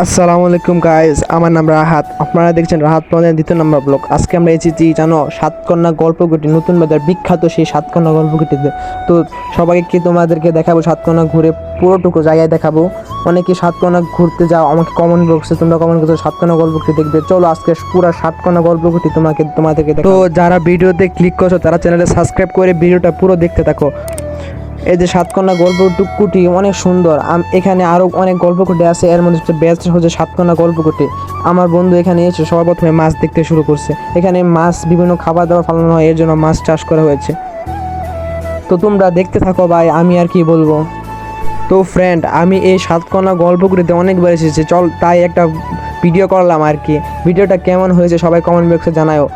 আসসালামু আলাইকুম গাইস, আমার নাম রাহাত। আপনারা দেখছেন রাহাত প্রধানের দ্বিতীয় নম্বর ব্লগ। আজকে আমরা এসেছি জানো সাতকন্যা গল্পগুটি, নতুন বাজার বিখ্যাত সেই সাতকন্যা গল্পগুটিতে। তো সবাইকে তোমাদেরকে দেখাবো সাতকন্যা ঘুরে, পুরোটুকু জায়গায় দেখাবো। অনেকে সাতকন্যা ঘুরতে যাও, আমাকে কমেন্ট বক্সে তোমরা কমেন্ট করছো সাতকন্যা গল্পগুটি দেখবে। চলো আজকে পুরো সাতকন্যা গল্পগুটি তোমাদেরকে দেখাবো। তো যারা ভিডিওতে ক্লিক করছো তারা চ্যানেলে সাবস্ক্রাইব করে ভিডিওটা পুরো দেখতে থাকো। এই যে সাতকন্যা গল্পকুটি অনেক সুন্দর। এখানে আরও অনেক গল্পকুটি আছে, এর মধ্যে বেস্ট হচ্ছে সাতকন্যা গল্পকুটি। আমার বন্ধু এখানে এসে সবার প্রথমে মাছ দেখতে শুরু করছে। এখানে মাছ বিভিন্ন খাবার দাবার ফেলানো হয়, এর জন্য মাছ চাষ করা হয়েছে। তো তোমরা দেখতে থাকো ভাই, আমি আর কি বলবো। তো ফ্রেন্ড, আমি এই সাতকন্যা গল্পগুলিতে অনেকবার এসেছি, চল তাই একটা ভিডিও করলাম আর কি। ভিডিওটা কেমন হয়েছে সবাই কমেন্ট বক্সে জানাও।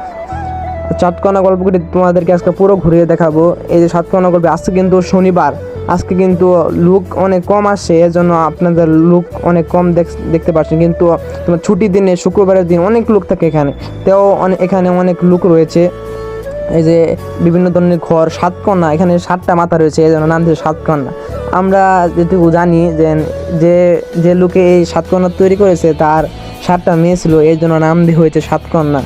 সাতকন্যা গল্পগুলি তোমাদেরকে আজকে পুরো ঘুরিয়ে দেখাবো। এই যে সাতকন্যা গল্প, আজকে কিন্তু শনিবার, আজকে কিন্তু লুক অনেক কম আসে, এর জন্য আপনাদের লুক অনেক কম দেখতে পাচ্ছেন। কিন্তু তোমার ছুটির দিনে শুক্রবারের দিন অনেক লোক থাকে এখানে, তেও এখানে অনেক লোক রয়েছে। এই যে বিভিন্ন ধরনের ঘর, সাতকন্যা, এখানে 7টা মাথা রয়েছে, এই জন্য নাম দিয়েছে সাতকন্যা। আমরা যেটুকু জানি যে যে লোকে এই সাতকন্যা তৈরি করেছে তার 7টা মেয়ে ছিল, এই জন্য নাম দিয়ে হয়েছে সাতকন্যা।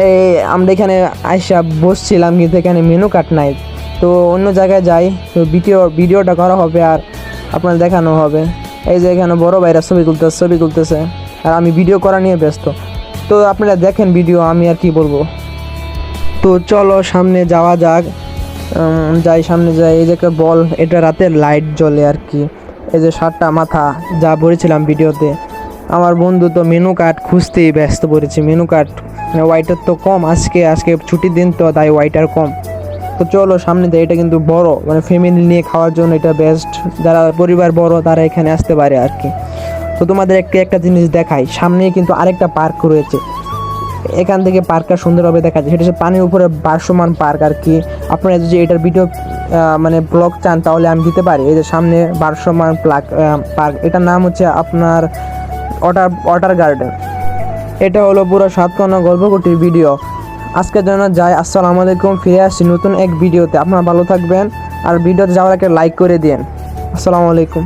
এই আমরা এখানে আইসা বসছিলাম, কিন্তু এখানে মেনু কার্ড নাই। তো অন্য জায়গায় যাই, তো ভিডিওটা করা হবে আর আপনার দেখানো হবে। এই যে এখানে বড় ভাইরা ছবি তুলতেছে আর আমি ভিডিও করা নিয়ে ব্যস্ত। তো আপনারা দেখেন ভিডিও, আমি আর কি বলবো। তো চলো সামনে যাওয়া যাক। সামনে যাই। এই যে একটা বল, এটা রাতের লাইট জ্বলে আর কি। এই যে 7টা মাথা যা বলেছিলাম ভিডিওতে। আমার বন্ধু তো মেনু কার্ড খুঁজতেই ব্যস্ত পড়েছে। মেনু কার্ড ওয়াইটার তো কম, আজকে ছুটির দিন তো তাই ওয়াইটার কম। তো চলো সামনে যাই। এটা কিন্তু বড়, মানে ফ্যামিলি নিয়ে খাওয়ার জন্য এটা বেস্ট। যারা পরিবার বড় তারা এখানে আসতে পারে আর কি। তো তোমাদের একটা জিনিস দেখাই, সামনে কিন্তু আরেকটা পার্ক রয়েছে। এখান থেকে পার্কটা সুন্দরভাবে দেখা যায়, সেটা হচ্ছে পানির উপরে ভাসমান পার্ক আর কি। আপনারা যদি এটার ভিডিও মানে ব্লগ চান তাহলে আমি দিতে পারি। এই যে সামনে ভাসমান পার্ক, এটার নাম হচ্ছে আপনার ওয়াটার গার্ডেন। এটা হলো পুরো সাতকন্যা গল্পগুটির ভিডিও। আজকের জন্য যাই, আসসালামু আলাইকুম। ফিরে আসছি নতুন এক ভিডিওতে। আপনারা ভালো থাকবেন আর ভিডিওতে যাওয়ার একটা লাইক করে দিন। আসসালামু আলাইকুম।